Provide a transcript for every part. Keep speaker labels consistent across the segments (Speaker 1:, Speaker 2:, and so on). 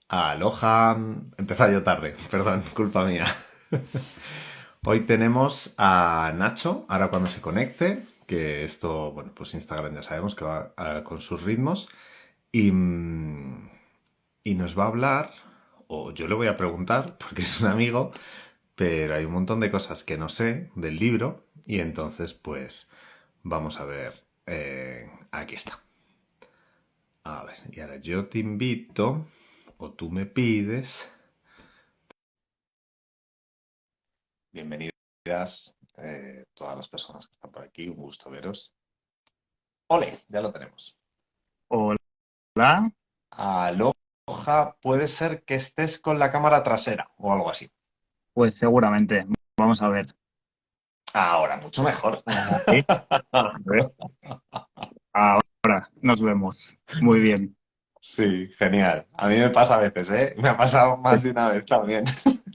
Speaker 1: Aloha, empezaba yo tarde, perdón, culpa mía. Hoy tenemos a Nacho, ahora cuando se conecte, que esto, bueno, pues Instagram ya sabemos que va con sus ritmos, y, y nos va a hablar, o yo le voy a preguntar, porque es un amigo, pero hay un montón de cosas que no sé del libro, y entonces pues vamos a ver, aquí está. A ver, y ahora yo te invito, o tú me pides. Bienvenidas todas las personas que están por aquí, un gusto veros. Ole, ya lo tenemos.
Speaker 2: Hola,
Speaker 1: Aloha, puede ser que estés con la cámara trasera o algo así.
Speaker 2: pues seguramente. Vamos a ver.
Speaker 1: Ahora, mucho mejor.
Speaker 2: Ahí, a ver. Ahora nos vemos. Muy bien.
Speaker 1: Sí, genial. A mí me pasa a veces, ¿eh? Me ha pasado más de una vez también,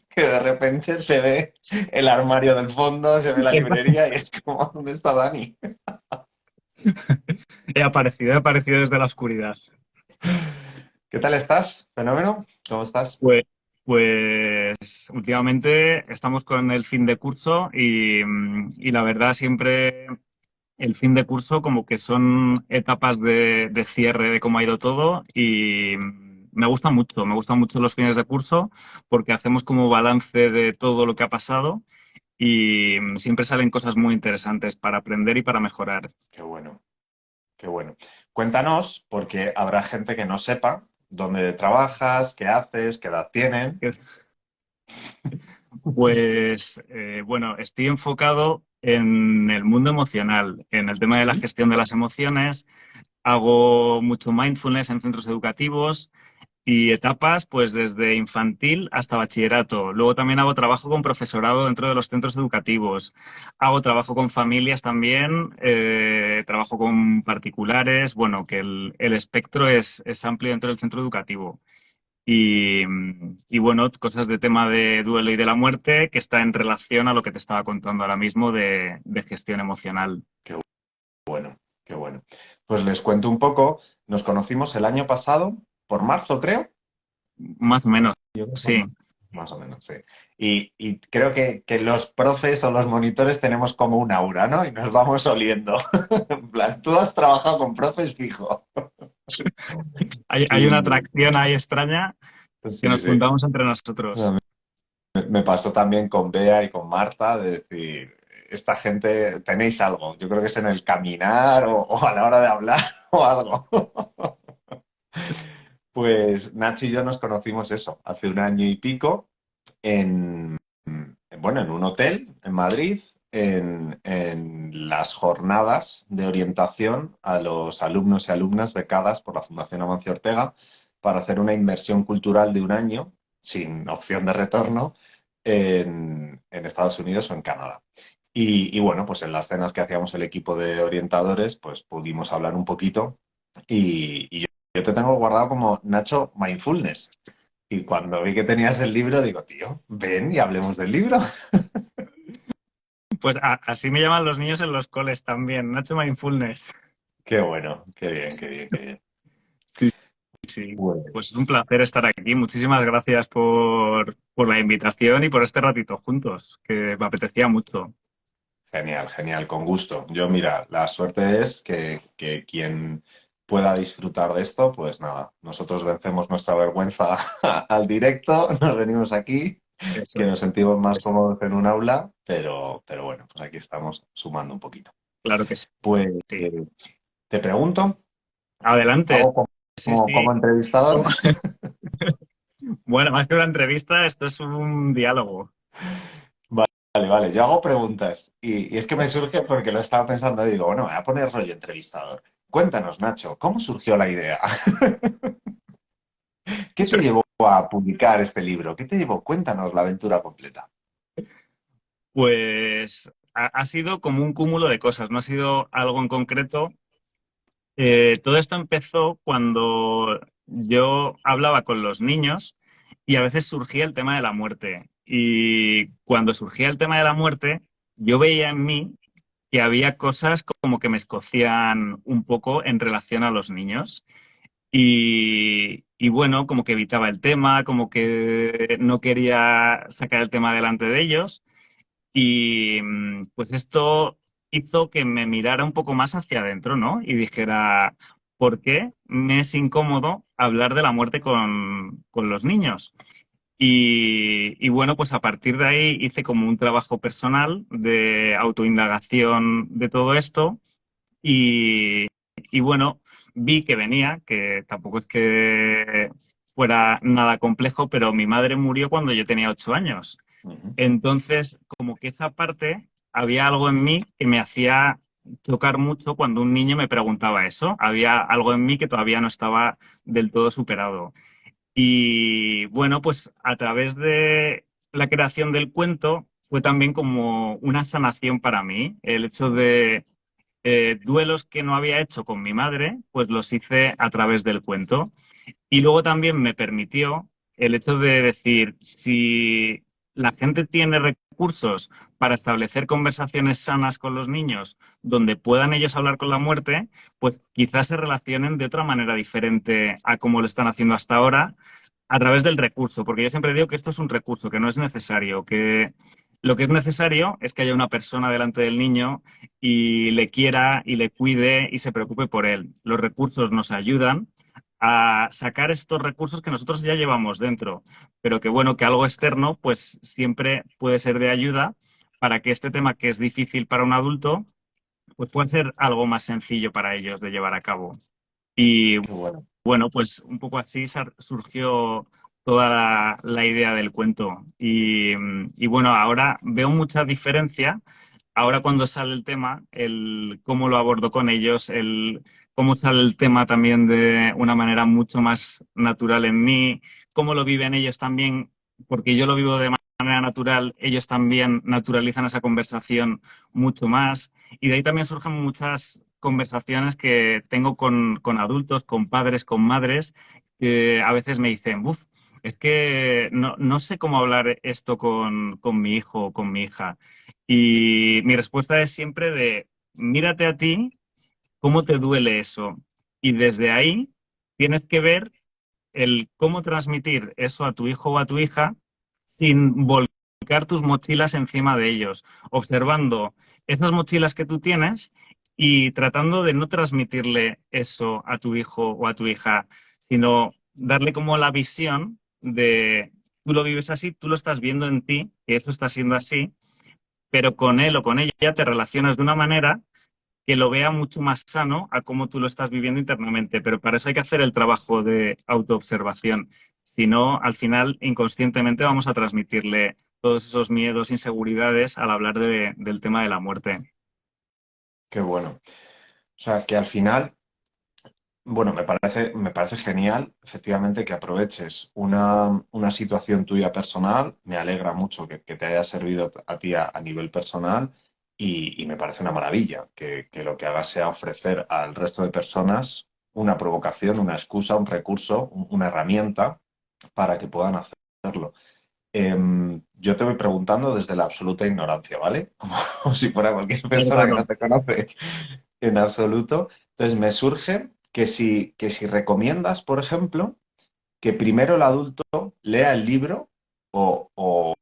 Speaker 1: que de repente se ve el armario del fondo, se ve la librería y es como, ¿dónde está Dani?
Speaker 2: He aparecido desde la oscuridad.
Speaker 1: ¿Qué tal estás? ¿Fenómeno? ¿Cómo estás?
Speaker 2: Pues, pues últimamente estamos con el fin de curso y la verdad siempre el fin de curso como que son etapas de cierre de cómo ha ido todo y me gustan mucho los fines de curso porque hacemos como balance de todo lo que ha pasado y siempre salen cosas muy interesantes para aprender y para mejorar.
Speaker 1: Qué bueno. Qué bueno. Cuéntanos, porque habrá gente que no sepa dónde trabajas, qué haces, qué edad tienen.
Speaker 2: Pues bueno, estoy enfocado en el mundo emocional, en el tema de la
Speaker 1: Ujú.
Speaker 2: gestión de las emociones. Hago mucho mindfulness en centros educativos y etapas, pues desde infantil hasta bachillerato. Luego también hago trabajo con profesorado dentro de los centros educativos. Hago trabajo con familias también, trabajo con particulares. Bueno, que el espectro es amplio dentro del centro educativo. Y bueno, cosas de tema de duelo y de la muerte que está en relación a lo que te estaba contando ahora mismo de gestión emocional.
Speaker 1: Qué bueno, qué bueno. Pues les cuento un poco. Nos conocimos el año pasado, por marzo, creo.
Speaker 2: Más o menos,
Speaker 1: Yo creo que fue
Speaker 2: sí.
Speaker 1: más o menos, sí. Y creo que los profes o los monitores tenemos como un aura, ¿no? Y nos vamos oliendo. En plan, tú has trabajado con profes fijo.
Speaker 2: Hay una
Speaker 1: Y
Speaker 2: atracción ahí extraña que
Speaker 1: sí,
Speaker 2: nos
Speaker 1: sí.
Speaker 2: juntamos entre nosotros.
Speaker 1: Me pasó también con Bea y con Marta de decir, esta gente tenéis algo. Yo creo que es en el caminar o a la hora de hablar o algo. Pues Nacho y yo nos conocimos eso, hace un año y pico, en, bueno, en un hotel en Madrid, en las jornadas de orientación a los alumnos y alumnas becadas por la Fundación Amancio Ortega para hacer una inversión cultural de un año, sin opción de retorno, en Estados Unidos o en Canadá. Y bueno, pues en las cenas que hacíamos el equipo de orientadores, pues pudimos hablar un poquito y yo te tengo guardado como Nacho Mindfulness. Y cuando vi que tenías el libro, digo, tío, ven y hablemos del libro.
Speaker 2: Pues así me llaman los niños en los coles también, Nacho Mindfulness.
Speaker 1: Qué bueno, qué bien, qué bien, qué bien.
Speaker 2: Sí, sí. Pues es un
Speaker 1: Pues
Speaker 2: placer estar aquí. Muchísimas gracias por la invitación y por este ratito juntos, que me apetecía mucho.
Speaker 1: genial, genial, con gusto. Yo, mira, la suerte es que quien pueda disfrutar de esto, pues nada, nosotros vencemos nuestra vergüenza al directo, nos venimos aquí,
Speaker 2: Eso
Speaker 1: que nos sentimos más
Speaker 2: es.
Speaker 1: cómodos en un aula, pero bueno, pues aquí estamos sumando un poquito.
Speaker 2: Claro que sí.
Speaker 1: Pues te pregunto,
Speaker 2: Adelante.
Speaker 1: hago
Speaker 2: Sí, sí.
Speaker 1: como entrevistador.
Speaker 2: Oh, bueno, más que una entrevista, esto es un diálogo.
Speaker 1: Vale, vale, yo hago preguntas y es que me surge porque lo estaba pensando y digo, bueno, me voy a poner rollo entrevistador. Cuéntanos, Nacho, ¿cómo surgió la idea? ¿Qué te llevó a publicar este libro? ¿Qué te llevó? Cuéntanos la aventura completa.
Speaker 2: Pues ha sido como un cúmulo de cosas, no ha sido algo en concreto. Todo esto empezó cuando yo hablaba con los niños y a veces surgía el tema de la muerte. Y cuando surgía el tema de la muerte, yo veía en mí que había cosas como que me escocían un poco en relación a los niños. Y bueno, como que evitaba el tema, como que no quería sacar el tema delante de ellos. Y pues esto hizo que me mirara un poco más hacia adentro, ¿no? Y dijera, ¿por qué me es incómodo hablar de la muerte con los niños? Y bueno, pues a partir de ahí hice como un trabajo personal de autoindagación de todo esto y, y bueno, vi que venía, que tampoco es que fuera nada complejo, pero mi madre murió cuando yo tenía 8 años.
Speaker 1: Ujú.
Speaker 2: Entonces, como que esa parte, había algo en mí que me hacía chocar mucho cuando un niño me preguntaba eso. Había algo en mí que todavía no estaba del todo superado. Y bueno, pues a través de la creación del cuento fue también como una sanación para mí. El hecho de duelos que no había hecho con mi madre, pues los hice a través del cuento. Y luego también me permitió el hecho de decir, si la gente tiene recursos para establecer conversaciones sanas con los niños, donde puedan ellos hablar con la muerte, pues quizás se relacionen de otra manera diferente a como lo están haciendo hasta ahora, a través del recurso, porque yo siempre digo que esto es un recurso, que no es necesario, que lo que es necesario es que haya una persona delante del niño y le quiera y le cuide y se preocupe por él. Los recursos nos ayudan a sacar estos recursos que nosotros ya llevamos dentro, pero que bueno, que algo externo pues siempre puede ser de ayuda para que este tema que es difícil para un adulto pues pueda ser algo más sencillo para ellos de llevar a cabo. Y
Speaker 1: Qué bueno.
Speaker 2: bueno, pues un poco así surgió toda la idea del cuento. Y bueno, ahora veo mucha diferencia. Ahora cuando sale el tema, el cómo lo abordo con ellos, el cómo sale el tema también de una manera mucho más natural en mí, cómo lo viven ellos también, porque yo lo vivo de manera natural, ellos también naturalizan esa conversación mucho más. Y de ahí también surgen muchas conversaciones que tengo con adultos, con padres, con madres, que a veces me dicen, uff, es que no sé cómo hablar esto con mi hijo o con mi hija. Y mi respuesta es siempre de, mírate a ti, cómo te duele eso. Y desde ahí tienes que ver el cómo transmitir eso a tu hijo o a tu hija sin volcar tus mochilas encima de ellos, observando esas mochilas que tú tienes y tratando de no transmitirle eso a tu hijo o a tu hija, sino darle como la visión de tú lo vives así, tú lo estás viendo en ti, que eso está siendo así, pero con él o con ella te relacionas de una manera que lo vea mucho más sano a cómo tú lo estás viviendo internamente. Pero para eso hay que hacer el trabajo de autoobservación. Si no, al final, inconscientemente vamos a transmitirle todos esos miedos, inseguridades al hablar del tema de la muerte.
Speaker 1: Qué bueno. O sea, que al final, bueno, me parece genial, efectivamente, que aproveches una situación tuya personal. Me alegra mucho que te haya servido a ti a nivel personal y me parece una maravilla que lo que hagas sea ofrecer al resto de personas una provocación, una excusa, un recurso, una herramienta para que puedan hacerlo. Yo te voy preguntando desde la absoluta ignorancia, ¿vale? Como si fuera cualquier
Speaker 2: Claro,
Speaker 1: persona que no
Speaker 2: claro.
Speaker 1: te conoce en absoluto. Entonces me surge que si recomiendas, por ejemplo, que primero el adulto lea el libro o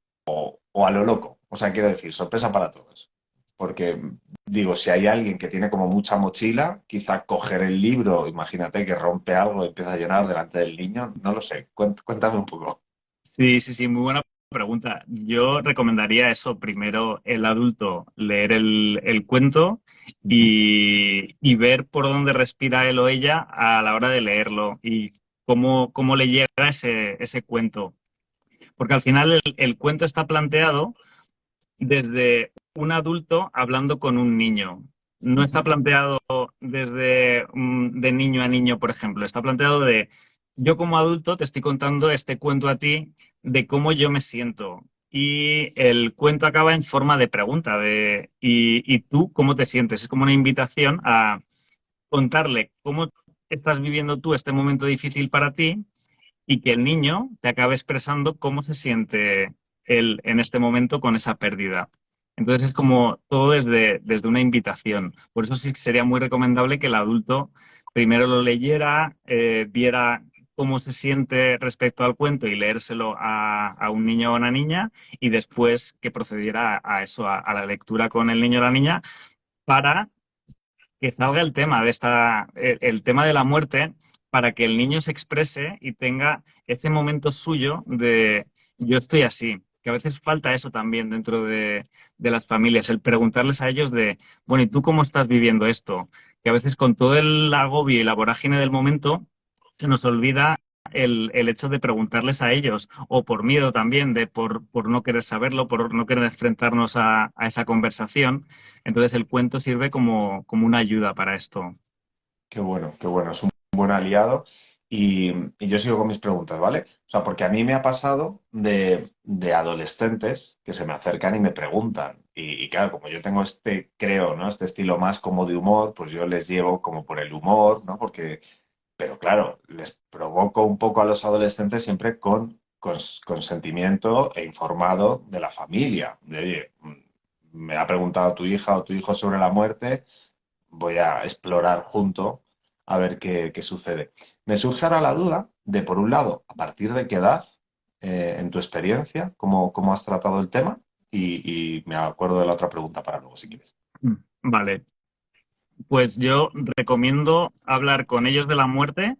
Speaker 1: a lo loco. O sea, quiero decir, sorpresa para todos. Porque digo, si hay alguien que tiene como mucha mochila, quizá coger el libro, imagínate que rompe algo y empieza a llorar delante del niño, no lo sé. Cuéntame un poco.
Speaker 2: Sí, sí, sí, muy buena pregunta. Yo recomendaría eso, primero el adulto leer el cuento y ver por dónde respira él o ella a la hora de leerlo y cómo le llega ese cuento. Porque al final el cuento está planteado desde un adulto hablando con un niño. No está planteado desde de niño a niño, por ejemplo. Está planteado de yo como adulto te estoy contando este cuento a ti de cómo yo me siento. Y el cuento acaba en forma de pregunta de y tú cómo te sientes? Es como una invitación a contarle cómo estás viviendo tú este momento difícil para ti y que el niño te acabe expresando cómo se siente él en este momento con esa pérdida. Entonces es como todo desde una invitación. Por eso sí que sería muy recomendable que el adulto primero lo leyera, viera cómo se siente respecto al cuento y leérselo a un niño o una niña y después que procediera a eso, a la lectura con el niño o la niña para que salga el tema de el tema de la muerte para que el niño se exprese y tenga ese momento suyo de yo estoy así. Que a veces falta eso también dentro de las familias, el preguntarles a ellos de, bueno, ¿y tú cómo estás viviendo esto? Que a veces con todo el agobio y la vorágine del momento se nos olvida el hecho de preguntarles a ellos, o por miedo también, por no querer saberlo, por no querer enfrentarnos a esa conversación. Entonces el cuento sirve como una ayuda para esto.
Speaker 1: Qué bueno, es un buen aliado. Y yo sigo con mis preguntas, ¿vale? O sea, porque a mí me ha pasado de adolescentes que se me acercan y me preguntan. Y claro, como yo tengo este, creo, ¿no? Este estilo más como de humor, pues yo les llevo como por el humor, ¿no? Porque, pero claro, les provoco un poco a los adolescentes siempre con consentimiento e informado de la familia. De, oye, me ha preguntado tu hija o tu hijo sobre la muerte, voy a explorar junto a ver qué sucede. Me surge ahora la duda de, por un lado, a partir de qué edad, en tu experiencia, cómo has tratado el tema, y me acuerdo de la otra pregunta para luego, si quieres.
Speaker 2: Vale, pues yo recomiendo hablar con ellos de la muerte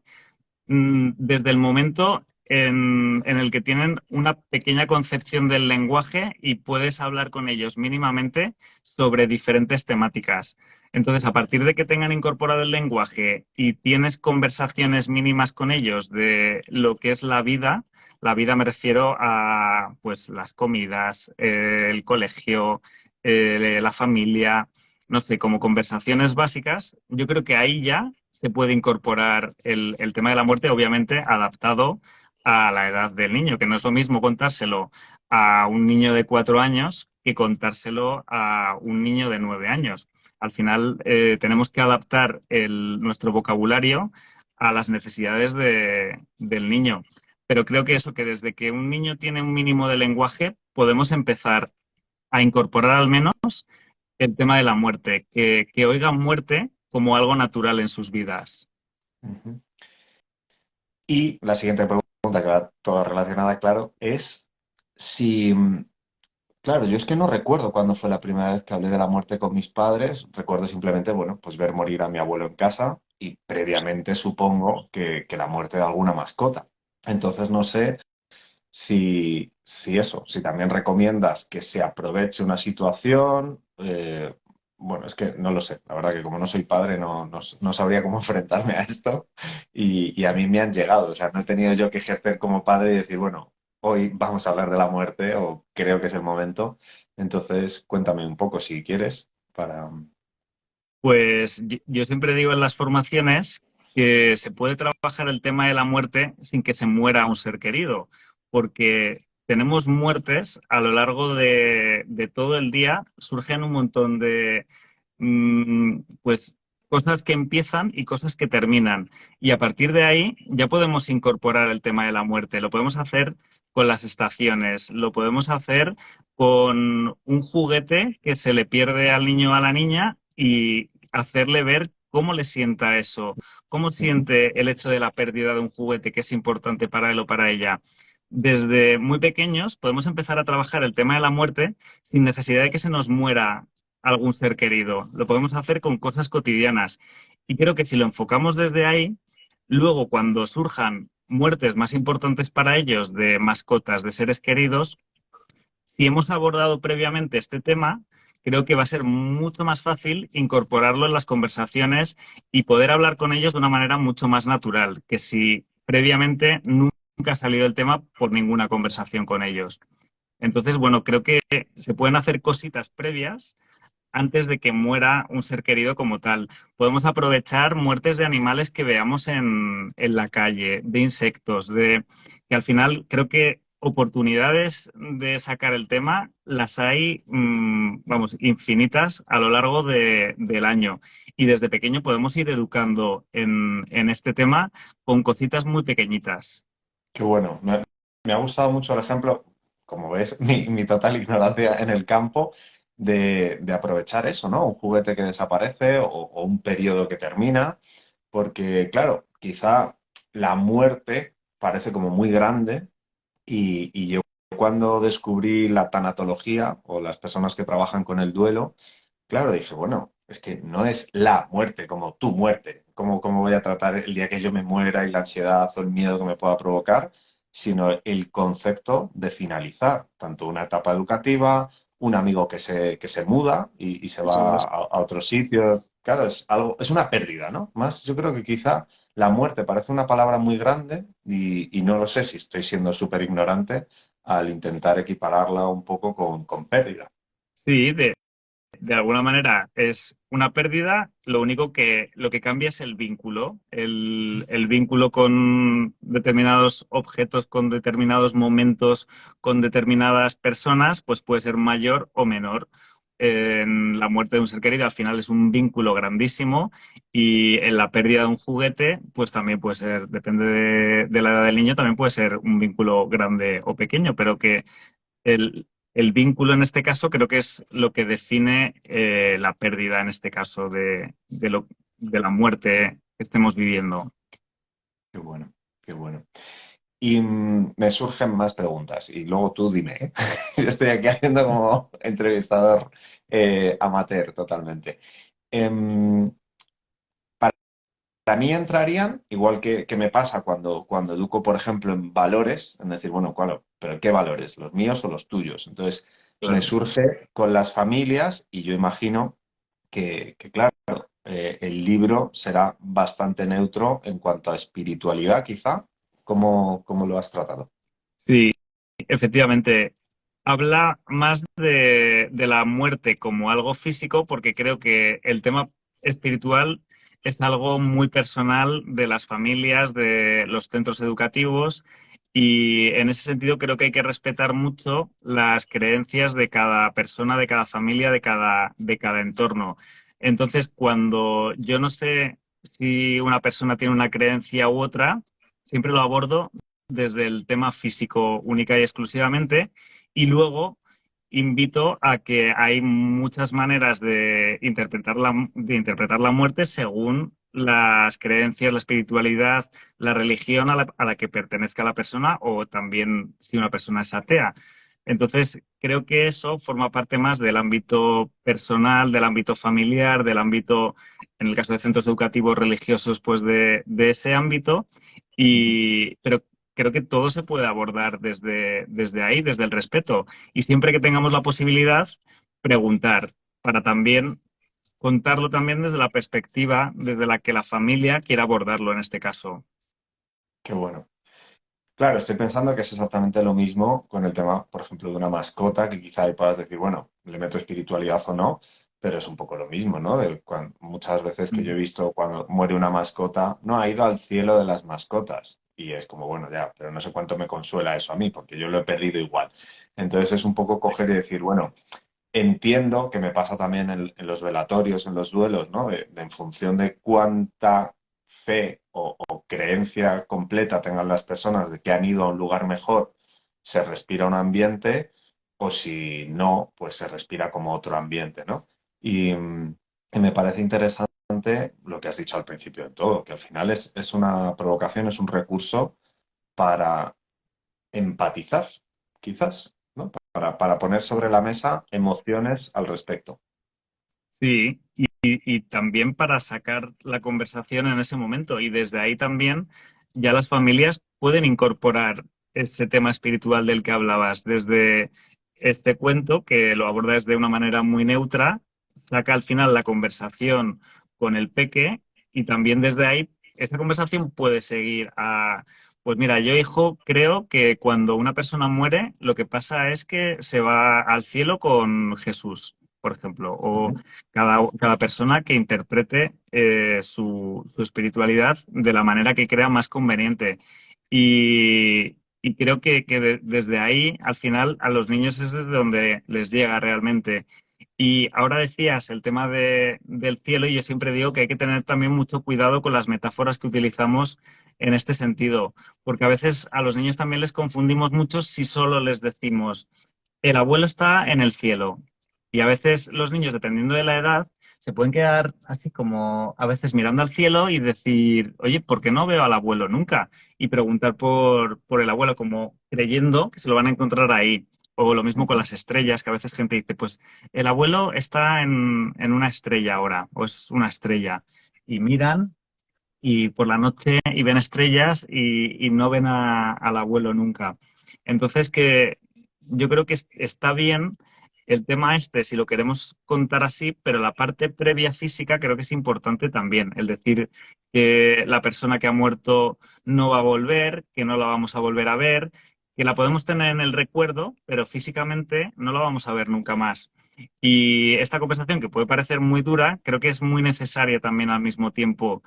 Speaker 2: desde el momento en el que tienen una pequeña concepción del lenguaje y puedes hablar con ellos mínimamente sobre diferentes temáticas. Entonces, a partir de que tengan incorporado el lenguaje y tienes conversaciones mínimas con ellos de lo que es la vida me refiero a pues las comidas, el colegio, la familia, no sé, como conversaciones básicas, yo creo que ahí ya se puede incorporar el tema de la muerte, obviamente adaptado a la edad del niño, que no es lo mismo contárselo a un niño de 4 años que contárselo a un niño de 9 años. Al final, tenemos que adaptar nuestro vocabulario a las necesidades del niño. Pero creo que eso, que desde que un niño tiene un mínimo de lenguaje, podemos empezar a incorporar al menos el tema de la muerte, que oigan muerte como algo natural en sus vidas.
Speaker 1: Ujú. Y la siguiente pregunta, que va toda relacionada, claro, es si, claro, yo es que no recuerdo cuándo fue la primera vez que hablé de la muerte con mis padres. Recuerdo simplemente, bueno, pues ver morir a mi abuelo en casa y previamente supongo que la muerte de alguna mascota. Entonces no sé si eso, si también recomiendas que se aproveche una situación. Bueno, es que no lo sé. La verdad que como no soy padre no sabría cómo enfrentarme a esto y a mí me han llegado. O sea, no he tenido yo que ejercer como padre y decir, bueno, hoy vamos a hablar de la muerte o creo que es el momento. Entonces, cuéntame un poco si quieres para...
Speaker 2: Pues yo siempre digo en las formaciones que se puede trabajar el tema de la muerte sin que se muera un ser querido, porque tenemos muertes a lo largo de todo el día, surgen un montón de pues cosas que empiezan y cosas que terminan. Y a partir de ahí ya podemos incorporar el tema de la muerte. Lo podemos hacer con las estaciones, lo podemos hacer con un juguete que se le pierde al niño o a la niña y hacerle ver cómo le sienta eso, cómo siente el hecho de la pérdida de un juguete que es importante para él o para ella. Desde muy pequeños podemos empezar a trabajar el tema de la muerte sin necesidad de que se nos muera algún ser querido. Lo podemos hacer con cosas cotidianas. Y creo que si lo enfocamos desde ahí, luego cuando surjan muertes más importantes para ellos de mascotas, de seres queridos, si hemos abordado previamente este tema, creo que va a ser mucho más fácil incorporarlo en las conversaciones y poder hablar con ellos de una manera mucho más natural, que si previamente nunca ha salido el tema por ninguna conversación con ellos. Entonces, bueno, creo que se pueden hacer cositas previas antes de que muera un ser querido como tal. Podemos aprovechar muertes de animales que veamos en la calle, de insectos, de que al final creo que oportunidades de sacar el tema las hay, vamos, infinitas a lo largo del año. Y desde pequeño podemos ir educando en este tema con cositas muy pequeñitas.
Speaker 1: Qué bueno. Me ha gustado mucho el ejemplo, como ves, mi total ignorancia en el campo, de aprovechar eso, ¿no? Un juguete que desaparece o un periodo que termina. porque claro, quizá la muerte parece como muy grande y yo cuando descubrí la tanatología o las personas que trabajan con el duelo, claro, dije, bueno, es que no es la muerte como tu muerte, cómo voy a tratar el día que yo me muera y la ansiedad o el miedo que me pueda provocar, sino el concepto de finalizar tanto una etapa educativa, un amigo que se muda y se
Speaker 2: Eso
Speaker 1: va
Speaker 2: es.
Speaker 1: a otro sitio. Claro, es algo, es una pérdida, ¿no? Más, yo creo que quizá la muerte parece una palabra muy grande y no lo sé si estoy siendo súper ignorante al intentar equipararla un poco con pérdida.
Speaker 2: Sí, de alguna manera es una pérdida, lo único que lo que cambia es el vínculo, el vínculo con determinados objetos, con determinados momentos, con determinadas personas, pues puede ser mayor o menor. En la muerte de un ser querido al final es un vínculo grandísimo y en la pérdida de un juguete, pues también puede ser, depende de la edad del niño, también puede ser un vínculo grande o pequeño, pero que el vínculo en este caso creo que es lo que define la pérdida en este caso de la muerte que estemos viviendo.
Speaker 1: Qué bueno, qué bueno. Y me surgen más preguntas y luego tú dime, ¿eh? Yo estoy aquí haciendo como entrevistador amateur totalmente. Em, para mí entrarían, igual que me pasa cuando educo, por ejemplo, en valores, en decir, bueno, ¿cuál, pero qué valores? ¿Los míos o los tuyos? Entonces, me
Speaker 2: Claro.
Speaker 1: surge con las familias y yo imagino claro, el libro será bastante neutro en cuanto a espiritualidad, quizá. ¿Cómo lo has tratado?
Speaker 2: Sí, efectivamente. Habla más de la muerte como algo físico, porque creo que el tema espiritual es algo muy personal de las familias, de los centros educativos, y en ese sentido creo que hay que respetar mucho las creencias de cada persona, de cada familia, de cada entorno. Entonces, cuando yo no sé si una persona tiene una creencia u otra, siempre lo abordo desde el tema físico única y exclusivamente, y luego invito a que hay muchas maneras de interpretar la muerte según las creencias, la espiritualidad, la religión a la que pertenezca la persona o también si una persona es atea. Entonces, creo que eso forma parte más del ámbito personal, del ámbito familiar, del ámbito, en el caso de centros educativos religiosos, pues de ese ámbito. Pero creo que todo se puede abordar desde ahí, desde el respeto. Y siempre que tengamos la posibilidad, preguntar para también contarlo también desde la perspectiva desde la que la familia quiera abordarlo en este caso.
Speaker 1: Qué bueno. Claro, estoy pensando que es exactamente lo mismo con el tema, por ejemplo, de una mascota, que quizá ahí puedas decir, bueno, le meto espiritualidad o no, pero es un poco lo mismo, ¿no? Muchas veces que yo he visto cuando muere una mascota, no ha ido al cielo de las mascotas. Y es como, bueno, ya, pero no sé cuánto me consuela eso a mí, porque yo lo he perdido igual. Entonces es un poco coger y decir, bueno, entiendo que me pasa también en los velatorios, en los duelos, ¿no? En función de cuánta fe o creencia completa tengan las personas de que han ido a un lugar mejor, se respira un ambiente, o si no, pues se respira como otro ambiente, ¿no? Y me parece interesante lo que has dicho al principio de todo, que al final es una provocación, es un recurso para empatizar, quizás, ¿no? Para poner sobre la mesa emociones al respecto.
Speaker 2: Sí, y también para sacar la conversación en ese momento. Y desde ahí también ya las familias pueden incorporar ese tema espiritual del que hablabas. Desde este cuento, que lo abordas de una manera muy neutra, saca al final la conversación con el peque y también desde ahí esa conversación puede seguir a... Pues mira, yo, hijo, creo que cuando una persona muere, lo que pasa es que se va al cielo con Jesús, por ejemplo, o
Speaker 1: Ujú.
Speaker 2: cada persona que interprete su espiritualidad de la manera que crea más conveniente. Y creo que desde ahí, al final, a los niños es desde donde les llega realmente. Y ahora decías el tema del cielo, y yo siempre digo que hay que tener también mucho cuidado con las metáforas que utilizamos en este sentido, porque a veces a los niños también les confundimos mucho si solo les decimos, el abuelo está en el cielo. Y a veces los niños, dependiendo de la edad, se pueden quedar así como a veces mirando al cielo y decir, oye, ¿por qué no veo al abuelo nunca? Y preguntar por el abuelo, como creyendo que se lo van a encontrar ahí. O lo mismo con las estrellas, que a veces gente dice, pues el abuelo está en una estrella ahora, o es una estrella. Y miran y por la noche y ven estrellas y no ven al abuelo nunca. Entonces, que yo creo que está bien el tema este, si lo queremos contar así, pero la parte previa física creo que es importante también. El decir que la persona que ha muerto no va a volver, que no la vamos a volver a ver, que la podemos tener en el recuerdo, pero físicamente no la vamos a ver nunca más. Y esta conversación, que puede parecer muy dura, creo que es muy necesaria también al mismo tiempo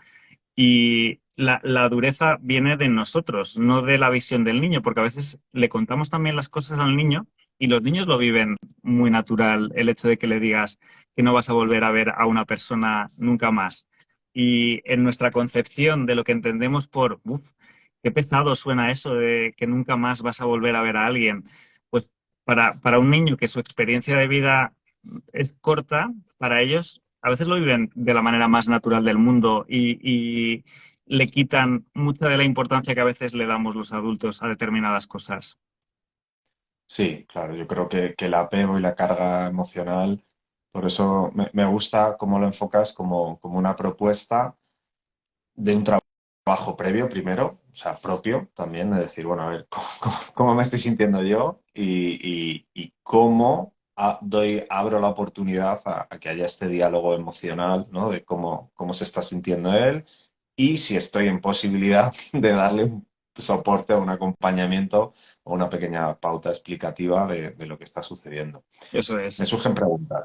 Speaker 2: y la dureza viene de nosotros, no de la visión del niño, porque a veces le contamos también las cosas al niño y los niños lo viven muy natural, el hecho de que le digas que no vas a volver a ver a una persona nunca más. Y en nuestra concepción de lo que entendemos por, uff, qué pesado suena eso de que nunca más vas a volver a ver a alguien, pues para un niño que su experiencia de vida es corta, para ellos a veces lo viven de la manera más natural del mundo y le quitan mucha de la importancia que a veces le damos los adultos a determinadas cosas.
Speaker 1: Sí, claro, yo creo que el apego y la carga emocional, por eso me gusta cómo lo enfocas como una propuesta de un trabajo previo primero, o sea, propio también, de decir, bueno, a ver, ¿cómo me estoy sintiendo yo? Y cómo abro la oportunidad a que haya este diálogo emocional, ¿no? De cómo se está sintiendo él y si estoy en posibilidad de darle un soporte o un acompañamiento o una pequeña pauta explicativa de lo que está sucediendo.
Speaker 2: Eso
Speaker 1: Me
Speaker 2: es.
Speaker 1: surgen preguntas.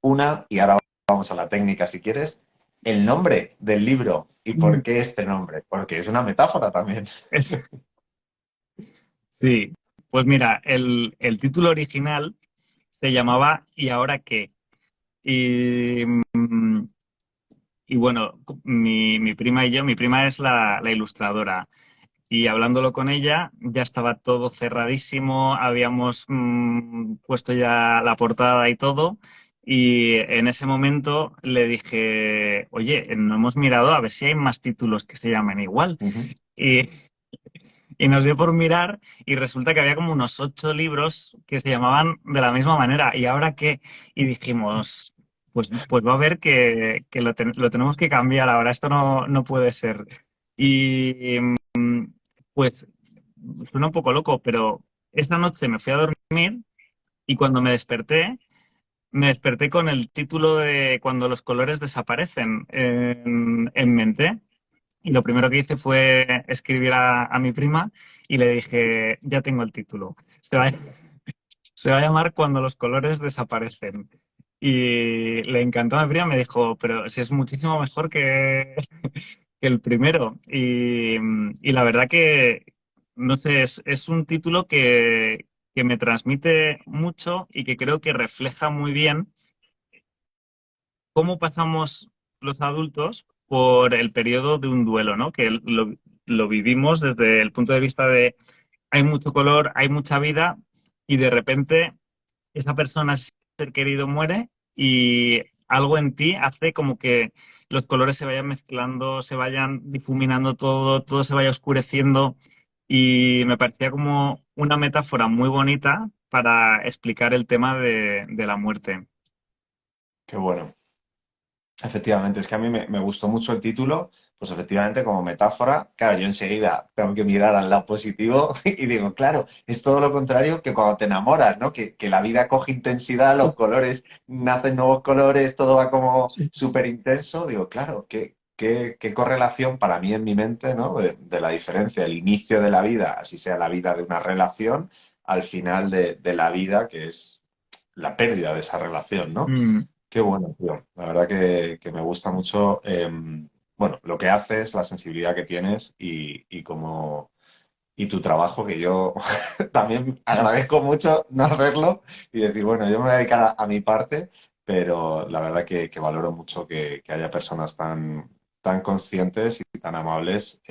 Speaker 1: Una, y ahora vamos a la técnica si quieres, el nombre del libro y por qué este nombre, porque es una metáfora también.
Speaker 2: Es- sí, pues mira, el título original se llamaba ¿Y ahora qué? Y, y bueno, mi prima y yo, mi prima es la ilustradora. Y hablándolo con ella, ya estaba todo cerradísimo, habíamos puesto ya la portada y todo. Y en ese momento le dije, oye, no hemos mirado a ver si hay más títulos que se llamen igual.
Speaker 1: Ujú.
Speaker 2: Y, y nos dio por mirar y resulta que había como unos 8 libros que se llamaban de la misma manera. ¿Y ahora qué? Y dijimos, pues va a ver que lo tenemos que cambiar ahora, esto no puede ser. Y pues suena un poco loco, pero esta noche me fui a dormir y cuando me desperté con el título de Cuando los colores desaparecen en mente. Y lo primero que hice fue escribir a mi prima y le dije, ya tengo el título. Se va a llamar Cuando los colores desaparecen. Y le encantó a mi prima, me dijo, pero si es muchísimo mejor que el primero. Y la verdad que, no sé, es un título que me transmite mucho y que creo que refleja muy bien cómo pasamos los adultos por el periodo de un duelo, ¿no? Que lo vivimos desde el punto de vista de hay mucho color, hay mucha vida y de repente esa persona, ese ser querido, muere y algo en ti hace como que los colores se vayan mezclando, se vayan difuminando todo, todo se vaya oscureciendo y me parecía como una metáfora muy bonita para explicar el tema de la muerte.
Speaker 1: Qué bueno. Efectivamente, es que a mí me gustó mucho el título, pues efectivamente como metáfora, claro, yo enseguida tengo que mirar al lado positivo y digo, claro, es todo lo contrario que cuando te enamoras, ¿no? Que la vida coge intensidad, los colores, nacen nuevos colores, todo va como súper intenso. Digo, claro, qué correlación para mí en mi mente, ¿no? De la diferencia, el inicio de la vida, así sea la vida de una relación, al final de la vida, que es la pérdida de esa relación, ¿no?
Speaker 2: Mm,
Speaker 1: Qué bueno, tío. La verdad que me gusta mucho, bueno, lo que haces, la sensibilidad que tienes y tu trabajo, que yo también agradezco mucho no hacerlo y decir, bueno, yo me voy a dedicar a mi parte, pero la verdad que valoro mucho que haya personas tan conscientes y tan amables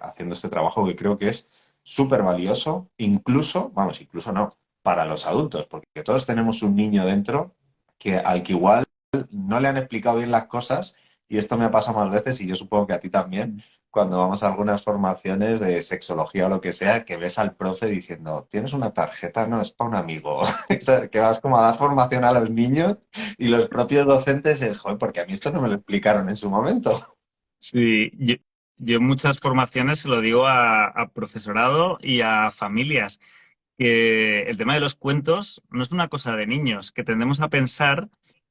Speaker 1: haciendo este trabajo que creo que es súper valioso, incluso, vamos, incluso no, para los adultos, porque todos tenemos un niño dentro al que igual no le han explicado bien las cosas, y esto me ha pasado más veces, y yo supongo que a ti también, cuando vamos a algunas formaciones de sexología o lo que sea, que ves al profe diciendo, tienes una tarjeta, no, es para un amigo. Que vas como a dar formación a los niños y los propios docentes es, joder, porque a mí esto no me lo explicaron en su momento.
Speaker 2: Sí, yo en muchas formaciones se lo digo a profesorado y a familias, que el tema de los cuentos no es una cosa de niños, que tendemos a pensar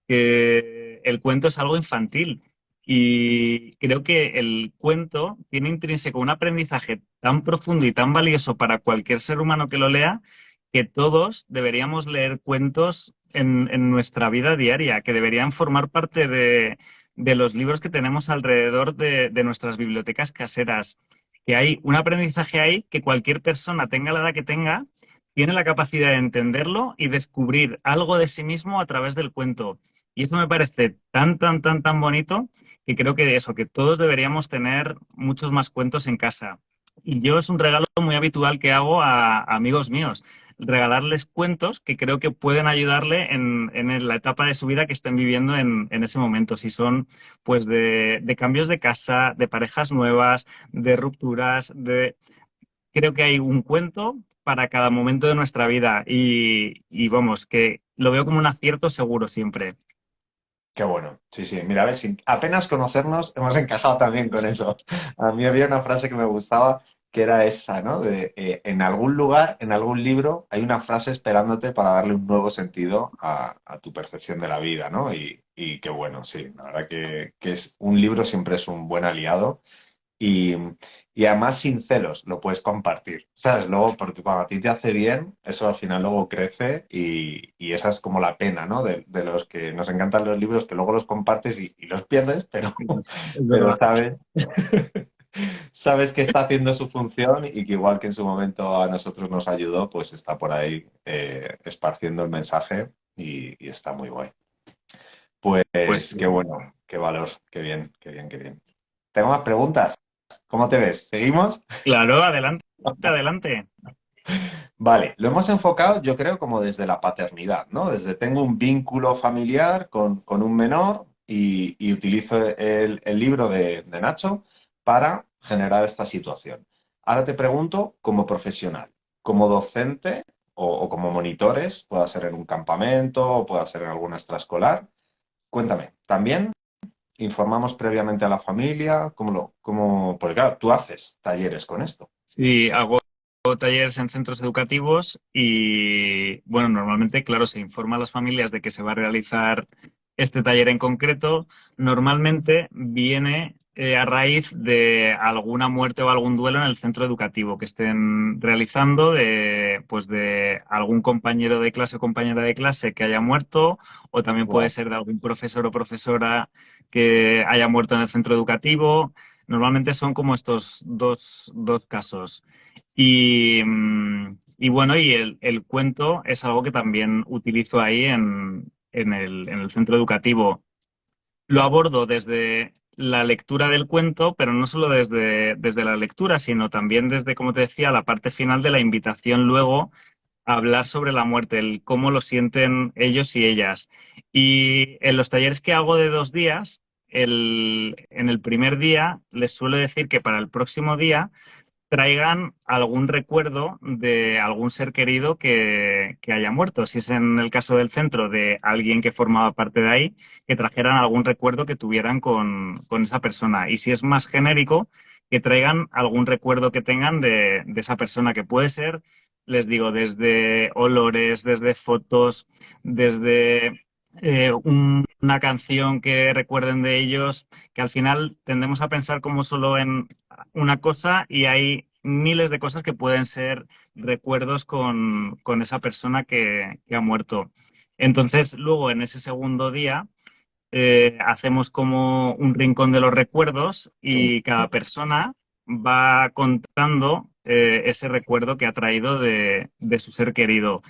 Speaker 2: que el cuento es algo infantil. Y creo que el cuento tiene intrínseco un aprendizaje tan profundo y tan valioso para cualquier ser humano que lo lea, que todos deberíamos leer cuentos en nuestra vida diaria, que deberían formar parte de los libros que tenemos alrededor de nuestras bibliotecas caseras, que hay un aprendizaje ahí que cualquier persona, tenga la edad que tenga, tiene la capacidad de entenderlo y descubrir algo de sí mismo a través del cuento. Y eso me parece tan, tan, tan, tan bonito que creo que eso, que todos deberíamos tener muchos más cuentos en casa. Y yo es un regalo muy habitual que hago a amigos míos, regalarles cuentos que creo que pueden ayudarle en la etapa de su vida que estén viviendo en ese momento. Si son pues de cambios de casa, de parejas nuevas, de rupturas, de creo que hay un cuento para cada momento de nuestra vida y vamos, que lo veo como un acierto seguro siempre.
Speaker 1: Qué bueno, sí, sí. Mira, a ver, sin apenas conocernos, hemos encajado también con eso. A mí había una frase que me gustaba, que era esa, ¿no? De en algún lugar, en algún libro, hay una frase esperándote para darle un nuevo sentido a tu percepción de la vida, ¿no? Y qué bueno, sí. La verdad que es un libro siempre es un buen aliado y, y además sin celos, lo puedes compartir, ¿sabes? Luego, porque cuando a ti te hace bien, eso al final luego crece y esa es como la pena, ¿no? De los que nos encantan los libros, que luego los compartes y los pierdes,
Speaker 2: Es
Speaker 1: pero
Speaker 2: verdad.
Speaker 1: sabes que está haciendo su función y que igual que en su momento a nosotros nos ayudó, pues está por ahí esparciendo el mensaje y está muy guay.
Speaker 2: Pues
Speaker 1: Pues
Speaker 2: sí.
Speaker 1: qué bueno, qué valor, qué bien, qué bien, qué bien. Tengo más preguntas. ¿Cómo te ves? ¿Seguimos?
Speaker 2: Claro, adelante, adelante.
Speaker 1: Vale, lo hemos enfocado, yo creo, como desde la paternidad, ¿no? Desde tengo un vínculo familiar con un menor y utilizo el libro de Nacho para generar esta situación. Ahora te pregunto, como profesional, como docente o como monitores, pueda ser en un campamento o pueda ser en alguna extraescolar, cuéntame, ¿también informamos previamente a la familia? Porque claro, tú haces talleres con esto.
Speaker 2: Sí, hago talleres en centros educativos y, bueno, normalmente, claro, se informa a las familias de que se va a realizar este taller en concreto. Normalmente viene a raíz de alguna muerte o algún duelo en el centro educativo que estén realizando, pues de algún compañero de clase o compañera de clase que haya muerto, o también puede
Speaker 1: Wow.
Speaker 2: ser de algún profesor o profesora que haya muerto en el centro educativo. Normalmente son como estos dos casos. Y bueno, y el cuento es algo que también utilizo ahí en el centro educativo. Lo abordo desde la lectura del cuento, pero no solo desde la lectura, sino también desde, como te decía, la parte final de la invitación luego a hablar sobre la muerte, el cómo lo sienten ellos y ellas. Y en los talleres que hago de 2 días, en el primer día les suelo decir que para el próximo día traigan algún recuerdo de algún ser querido que haya muerto. Si es en el caso del centro de alguien que formaba parte de ahí, que trajeran algún recuerdo que tuvieran con esa persona. Y si es más genérico, que traigan algún recuerdo que tengan de esa persona, que puede ser, les digo, desde olores, desde fotos, desde una canción que recuerden de ellos, que al final tendemos a pensar como solo en una cosa y hay miles de cosas que pueden ser recuerdos con esa persona que ha muerto. Entonces, luego en ese segundo día hacemos como un rincón de los recuerdos y cada persona va contando ese recuerdo que ha traído de su ser querido.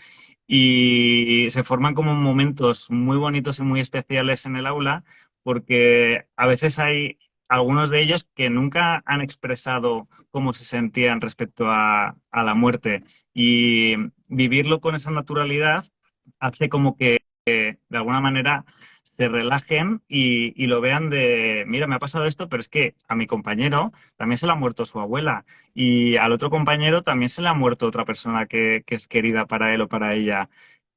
Speaker 2: Y se forman como momentos muy bonitos y muy especiales en el aula porque a veces hay algunos de ellos que nunca han expresado cómo se sentían respecto a la muerte y vivirlo con esa naturalidad hace como que de alguna manera se relajen y lo vean de, mira, me ha pasado esto, pero es que a mi compañero también se le ha muerto su abuela y al otro compañero también se le ha muerto otra persona que es querida para él o para ella.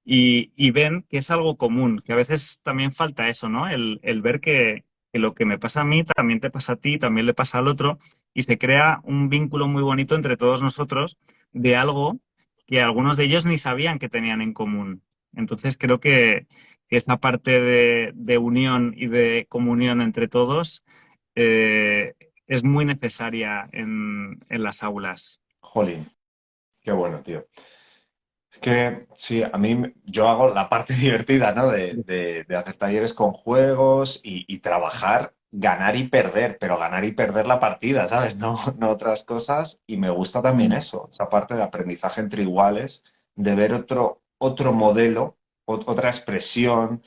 Speaker 2: Y ven que es algo común, que a veces también falta eso, ¿no? El ver que lo que me pasa a mí también te pasa a ti, también le pasa al otro, y se crea un vínculo muy bonito entre todos nosotros de algo que algunos de ellos ni sabían que tenían en común. Entonces creo que esta parte de unión y de comunión entre todos es muy necesaria en las aulas.
Speaker 1: Jolín, qué bueno, tío. Es que sí, yo hago la parte divertida, ¿no? De hacer talleres con juegos y trabajar, ganar y perder, pero ganar y perder la partida, ¿sabes? No, no otras cosas. Y me gusta también eso, esa parte de aprendizaje entre iguales, de ver otro modelo, otra expresión.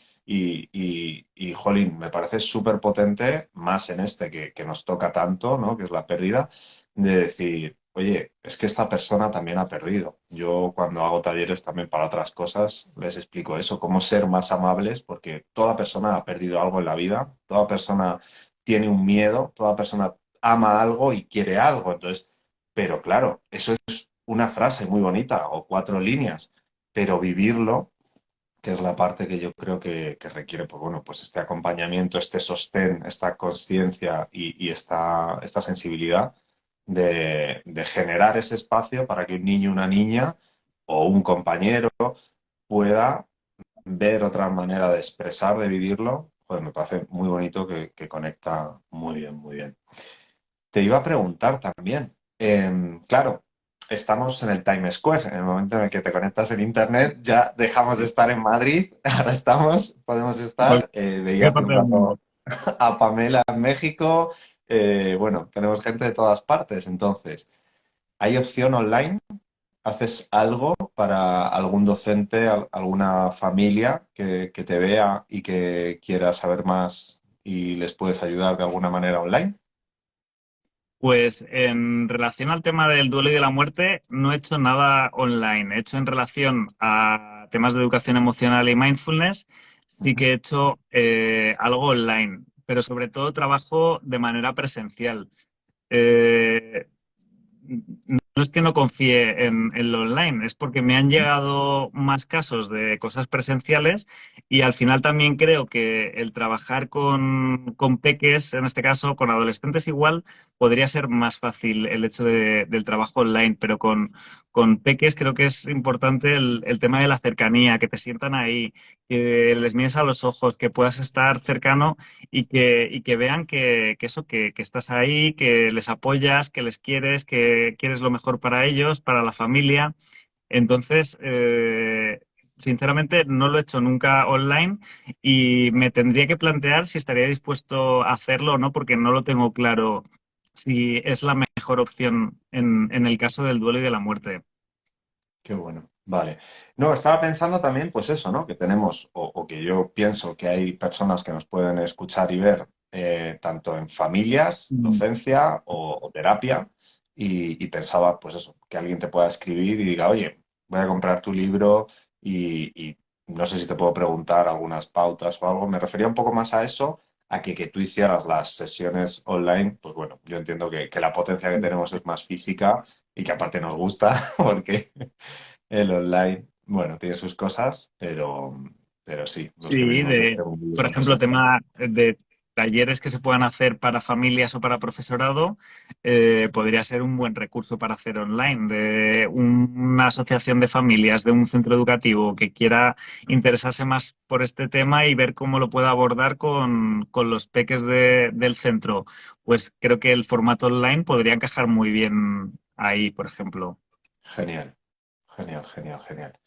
Speaker 1: Jolín, me parece súper potente, más en este que nos toca tanto, ¿no? Que es la pérdida, de decir, oye, es que esta persona también ha perdido. Yo cuando hago talleres también para otras cosas les explico eso, cómo ser más amables, porque toda persona ha perdido algo en la vida, toda persona tiene un miedo, toda persona ama algo y quiere algo. Entonces, pero claro, eso es una frase muy bonita o cuatro líneas, pero vivirlo, que es la parte que yo creo que requiere, pues bueno, pues este acompañamiento, este sostén, esta conciencia y esta sensibilidad de generar ese espacio para que un niño, una niña o un compañero pueda ver otra manera de expresar, de vivirlo. Joder, me parece muy bonito que conecta muy bien, muy bien. Te iba a preguntar también, claro, estamos en el Times Square, en el momento en el que te conectas en Internet, ya dejamos de estar en Madrid, ahora podemos estar, veía
Speaker 2: Cualquier
Speaker 1: hace un
Speaker 2: parte del
Speaker 1: rato
Speaker 2: mundo.
Speaker 1: a Pamela en México, bueno, tenemos gente de todas partes, entonces, ¿hay opción online? ¿Haces algo para algún docente, alguna familia que te vea y que quiera saber más y les puedes ayudar de alguna manera online?
Speaker 2: Pues en relación al tema del duelo y de la muerte, no he hecho nada online. He hecho en relación a temas de educación emocional y mindfulness, sí que he hecho algo online, pero sobre todo trabajo de manera presencial. Eh, no es que no confíe en lo online, es porque me han llegado más casos de cosas presenciales y al final también creo que el trabajar con peques, en este caso con adolescentes igual, podría ser más fácil el hecho del trabajo online, pero con peques creo que es importante el tema de la cercanía, que te sientan ahí, que les mires a los ojos, que puedas estar cercano y que vean que eso, que estás ahí, que les apoyas, que les quieres, que quieres lo mejor para ellos, para la familia. Entonces, sinceramente, no lo he hecho nunca online y me tendría que plantear si estaría dispuesto a hacerlo o no, porque no lo tengo claro si es la mejor opción en el caso del duelo y de la muerte.
Speaker 1: Qué bueno, vale. No, estaba pensando también, pues eso, ¿no? Que tenemos, o que yo pienso que hay personas que nos pueden escuchar y ver, tanto en familias,
Speaker 2: Mm.
Speaker 1: docencia o terapia, y pensaba, pues eso, que alguien te pueda escribir y diga, oye, voy a comprar tu libro y no sé si te puedo preguntar algunas pautas o algo. Me refería un poco más a eso, a que tú hicieras las sesiones online, pues bueno, yo entiendo que la potencia que tenemos es más física y que aparte nos gusta, porque el online, bueno, tiene sus cosas, pero sí, los que
Speaker 2: Sí,
Speaker 1: venimos de hacer un
Speaker 2: por
Speaker 1: libro
Speaker 2: ejemplo,
Speaker 1: presencial.
Speaker 2: tema de talleres que se puedan hacer para familias o para profesorado, podría ser un buen recurso para hacer online, de una asociación de familias, de un centro educativo que quiera interesarse más por este tema y ver cómo lo puede abordar con los peques del centro. Pues creo que el formato online podría encajar muy bien ahí, por ejemplo.
Speaker 1: Genial, genial, genial, genial.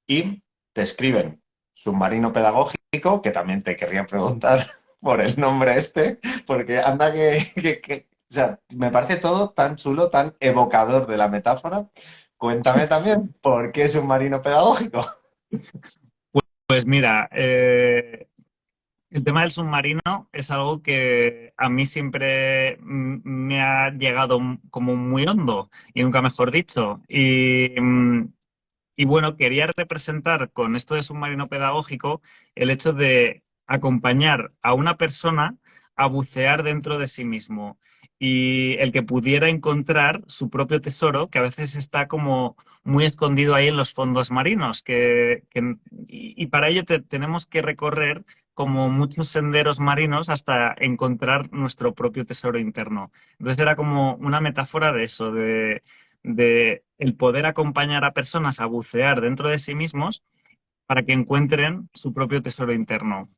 Speaker 1: Y te escriben submarino pedagógico, que también te querría preguntar por el nombre este, porque anda o sea, me parece todo tan chulo, tan evocador de la metáfora. Cuéntame también por qué submarino pedagógico.
Speaker 2: Pues mira, el tema del submarino es algo que a mí siempre me ha llegado como muy hondo, y nunca mejor dicho. Y bueno, quería representar con esto de submarino pedagógico el hecho de acompañar a una persona a bucear dentro de sí mismo y el que pudiera encontrar su propio tesoro, que a veces está como muy escondido ahí en los fondos marinos, y para ello tenemos que recorrer como muchos senderos marinos hasta encontrar nuestro propio tesoro interno. Entonces era como una metáfora de eso, de el poder acompañar a personas a bucear dentro de sí mismos para que encuentren su propio tesoro interno.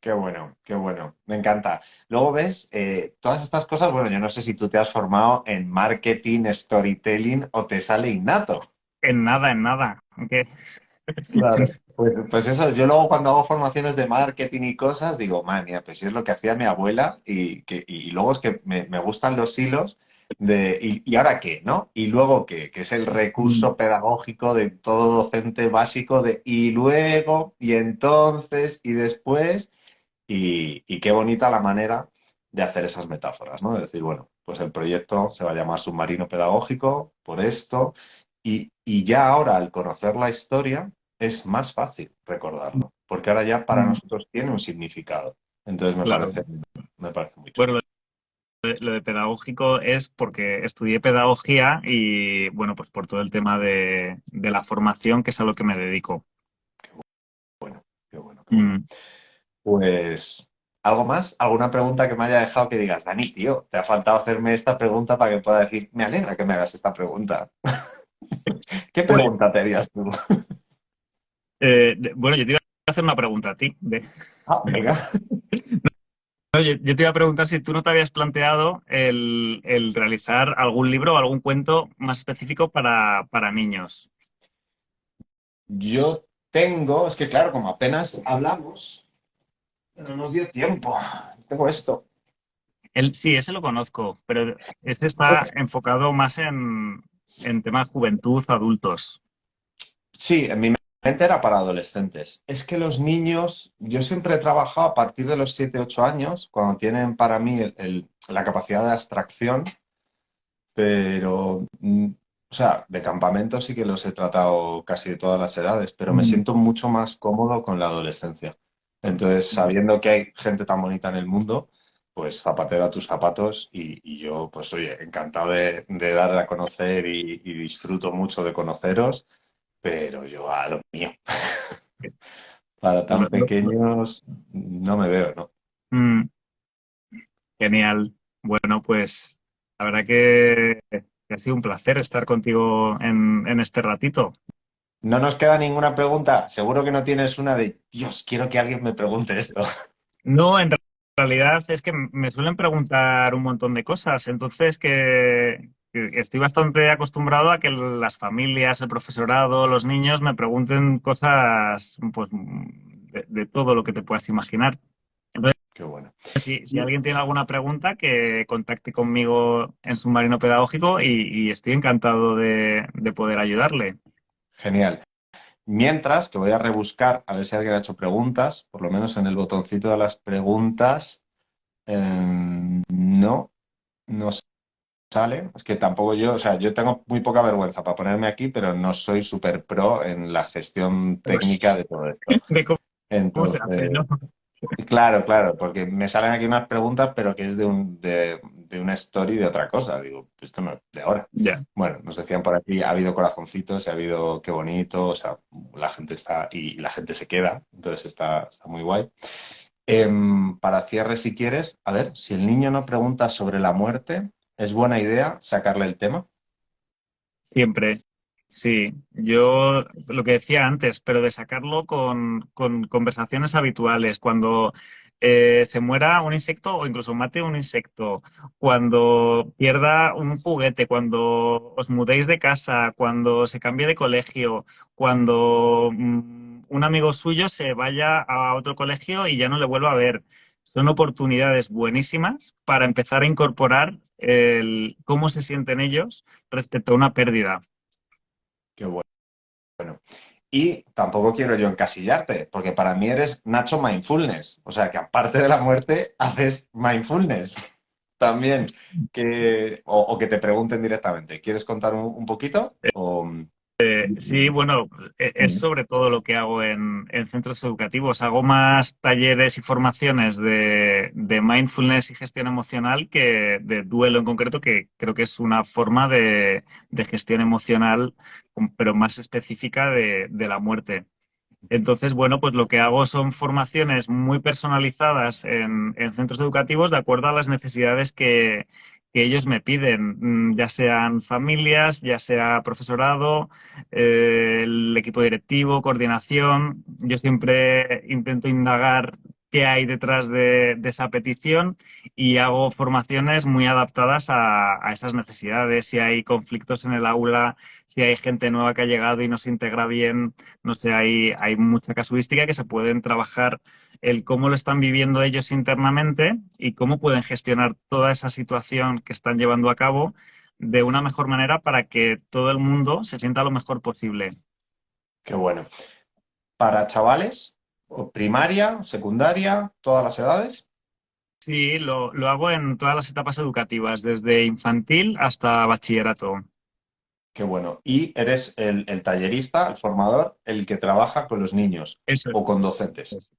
Speaker 1: Qué bueno, me encanta. Luego ves, todas estas cosas, bueno, yo no sé si tú te has formado en marketing, storytelling o te sale innato.
Speaker 2: En nada, en nada. Aunque
Speaker 1: Claro. Pues eso, yo luego cuando hago formaciones de marketing y cosas, digo, man, mía, pues sí es lo que hacía mi abuela y luego es que me gustan los hilos de, ¿y ahora qué, no? Y luego qué, que es el recurso pedagógico de todo docente básico de, y luego, y entonces, y después. Y qué bonita la manera de hacer esas metáforas, ¿no? De decir, bueno, pues el proyecto se va a llamar Submarino Pedagógico por esto, y ya ahora al conocer la historia es más fácil recordarlo, porque ahora ya para nosotros tiene un significado. Entonces
Speaker 2: claro.
Speaker 1: me parece muy
Speaker 2: Bueno,
Speaker 1: chulo.
Speaker 2: lo de pedagógico es porque estudié pedagogía y, bueno, pues por todo el tema de la formación, que es a lo que me dedico.
Speaker 1: Bueno, qué bueno, qué bueno.
Speaker 2: Mm.
Speaker 1: Pues, ¿algo más? ¿Alguna pregunta que me haya dejado que digas, Dani, tío, te ha faltado hacerme esta pregunta para que pueda decir, me alegra que me hagas esta pregunta? ¿Qué
Speaker 2: Pues,
Speaker 1: pregunta te harías tú?
Speaker 2: bueno, yo te iba a hacer una pregunta a ti.
Speaker 1: Ah, venga.
Speaker 2: No, yo te iba a preguntar si tú no te habías planteado el realizar algún libro o algún cuento más específico para niños.
Speaker 1: Yo tengo, es que claro, como apenas hablamos, no nos dio tiempo. Tengo esto.
Speaker 2: Sí, ese lo conozco, pero este está enfocado más en temas juventud, adultos.
Speaker 1: Sí, en mi mente era para adolescentes. Es que los niños, yo siempre he trabajado a partir de los 7 8 años, cuando tienen para mí la capacidad de abstracción, pero, o sea, de campamento sí que los he tratado casi de todas las edades, pero me
Speaker 2: Mm.
Speaker 1: siento mucho más cómodo con la adolescencia. Entonces, sabiendo que hay gente tan bonita en el mundo, pues zapatero a tus zapatos y yo, pues oye, encantado de darle a conocer y disfruto mucho de conoceros, pero yo a lo mío. Para tan
Speaker 2: Lo- lo- lo-
Speaker 1: pequeños no me veo, ¿no?
Speaker 2: mm, Genial. Bueno, pues la verdad que ha sido un placer estar contigo en este ratito.
Speaker 1: No nos queda ninguna pregunta. Seguro que no tienes una de, Dios, quiero que alguien me pregunte esto.
Speaker 2: No, en realidad es que me suelen preguntar un montón de cosas, entonces que estoy bastante acostumbrado a que las familias, el profesorado, los niños me pregunten cosas pues, de todo lo que te puedas imaginar. Entonces,
Speaker 1: Qué bueno.
Speaker 2: si alguien tiene alguna pregunta, que contacte conmigo en Submarino Pedagógico y estoy encantado de poder ayudarle.
Speaker 1: Genial. Mientras, que voy a rebuscar a ver si alguien ha hecho preguntas, por lo menos en el botoncito de las preguntas, no, no sale. Es que tampoco yo, o sea, yo tengo muy poca vergüenza para ponerme aquí, pero no soy súper pro en la gestión técnica de todo esto.
Speaker 2: De cómo se hace,
Speaker 1: Entonces,
Speaker 2: ¿no?
Speaker 1: claro, claro, porque me salen aquí unas preguntas, pero que es de una story de otra cosa. Digo, esto no es de ahora.
Speaker 2: Ya.
Speaker 1: Bueno, nos decían por aquí, ha habido corazoncitos, ha habido qué bonito, o sea, la gente está y la gente se queda, entonces está muy guay. Para cierre, si quieres, a ver, si el niño no pregunta sobre la muerte, es buena idea sacarle el tema.
Speaker 2: Siempre, sí. Yo lo que decía antes, pero de sacarlo con conversaciones habituales, cuando se muera un insecto o incluso mate un insecto, cuando pierda un juguete, cuando os mudéis de casa, cuando se cambie de colegio, cuando un amigo suyo se vaya a otro colegio y ya no le vuelva a ver. Son oportunidades buenísimas para empezar a incorporar el cómo se sienten ellos respecto a una pérdida.
Speaker 1: Qué bueno. Y tampoco quiero yo encasillarte, porque para mí eres Nacho Mindfulness. O sea, que aparte de la muerte, haces mindfulness también. O que te pregunten directamente. ¿Quieres contar un poquito?
Speaker 2: Sí, bueno, es
Speaker 1: Mm.
Speaker 2: sobre todo lo que hago en centros educativos. Hago más talleres y formaciones de mindfulness y gestión emocional que de duelo en concreto, que creo que es una forma de gestión emocional, pero más específica de la muerte. Entonces, bueno, pues lo que hago son formaciones muy personalizadas en centros educativos de acuerdo a las necesidades que ellos me piden, ya sean familias, ya sea profesorado, el equipo directivo, coordinación. Yo siempre intento indagar qué hay detrás de esa petición y hago formaciones muy adaptadas a esas necesidades. Si hay conflictos en el aula, si hay gente nueva que ha llegado y no se integra bien, no sé, hay mucha casuística que se pueden trabajar el cómo lo están viviendo ellos internamente y cómo pueden gestionar toda esa situación que están llevando a cabo de una mejor manera para que todo el mundo se sienta lo mejor posible.
Speaker 1: Qué bueno. Para chavales, o primaria, secundaria, todas las edades.
Speaker 2: Sí, lo hago en todas las etapas educativas, desde infantil hasta bachillerato.
Speaker 1: Qué bueno. Y eres el tallerista, el formador, el que trabaja con los niños
Speaker 2: Eso
Speaker 1: o con docentes.
Speaker 2: es.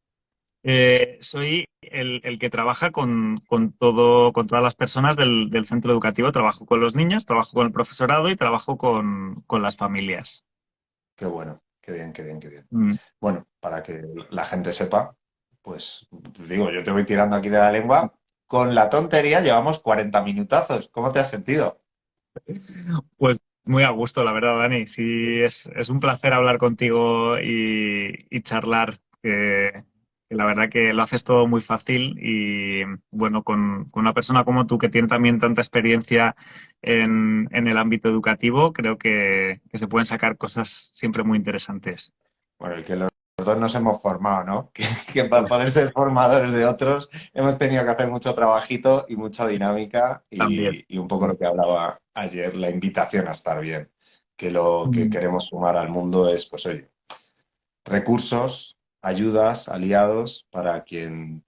Speaker 2: Soy el que trabaja con todo, con todas las personas del centro educativo. Trabajo con los niños, trabajo con el profesorado y trabajo con las familias.
Speaker 1: Qué bueno, qué bien, qué bien, qué bien.
Speaker 2: Mm.
Speaker 1: Bueno, para que la gente sepa, pues digo, yo te voy tirando aquí de la lengua. Con la tontería llevamos 40 minutazos. ¿Cómo te has sentido?
Speaker 2: Pues muy a gusto, la verdad, Dani. Sí, es un placer hablar contigo y charlar. Que la verdad que lo haces todo muy fácil y bueno, con una persona como tú que tiene también tanta experiencia en el ámbito educativo, creo que se pueden sacar cosas siempre muy interesantes.
Speaker 1: Bueno, y que los dos nos hemos formado, ¿no? Que para poder ser formadores de otros hemos tenido que hacer mucho trabajito y mucha dinámica
Speaker 2: También.
Speaker 1: y un poco lo que hablaba ayer, la invitación a estar bien. Que lo que
Speaker 2: Mm.
Speaker 1: queremos sumar al mundo es, pues oye, recursos, ayudas, aliados para quien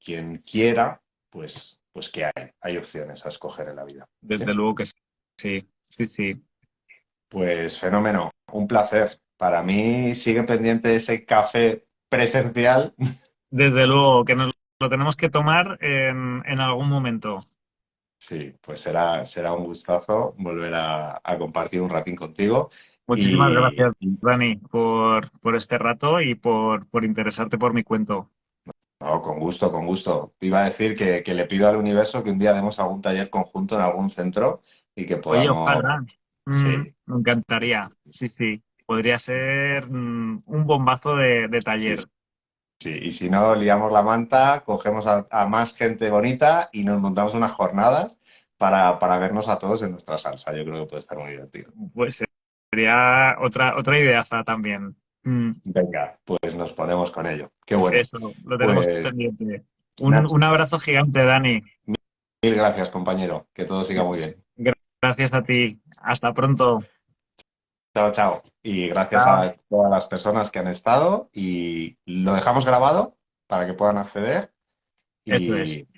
Speaker 1: quiera, pues que hay opciones a escoger en la vida. ¿Sí?
Speaker 2: Desde luego que sí, sí, sí.
Speaker 1: Pues fenómeno, un placer. Para mí sigue pendiente ese café presencial.
Speaker 2: Desde luego que nos lo tenemos que tomar en algún momento.
Speaker 1: Sí, pues será un gustazo volver a compartir un ratín contigo.
Speaker 2: Muchísimas gracias, Dani, por este rato y por interesarte por mi cuento.
Speaker 1: No, con gusto, con gusto. Te iba a decir que le pido al universo que un día demos algún taller conjunto en algún centro y que
Speaker 2: Oye,
Speaker 1: podamos.
Speaker 2: ojalá.
Speaker 1: Sí,
Speaker 2: Me encantaría. Sí, sí. Podría ser un bombazo de
Speaker 1: sí,
Speaker 2: taller.
Speaker 1: sí. Y si no, liamos la manta, cogemos a más gente bonita y nos montamos unas jornadas para vernos a todos en nuestra salsa. Yo creo que puede estar muy divertido.
Speaker 2: Pues sería otra ideaza también.
Speaker 1: Venga, pues nos ponemos con ello. Qué bueno.
Speaker 2: Eso, lo tenemos
Speaker 1: Pues,
Speaker 2: pendiente.
Speaker 1: Nacho,
Speaker 2: Un abrazo gigante, Dani.
Speaker 1: mil gracias, compañero. Que todo siga muy bien.
Speaker 2: Gracias a ti. Hasta pronto.
Speaker 1: Chao, chao. Y gracias
Speaker 2: Chao.
Speaker 1: a todas las personas que han estado y lo dejamos grabado para que puedan acceder
Speaker 2: Eso es.
Speaker 1: y,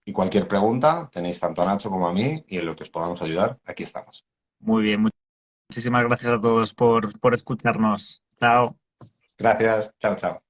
Speaker 1: y cualquier pregunta tenéis tanto a Nacho como a mí y en lo que os podamos ayudar, aquí estamos.
Speaker 2: Muy bien. Muchísimas gracias a todos por escucharnos. Chao.
Speaker 1: Gracias, chao, chao.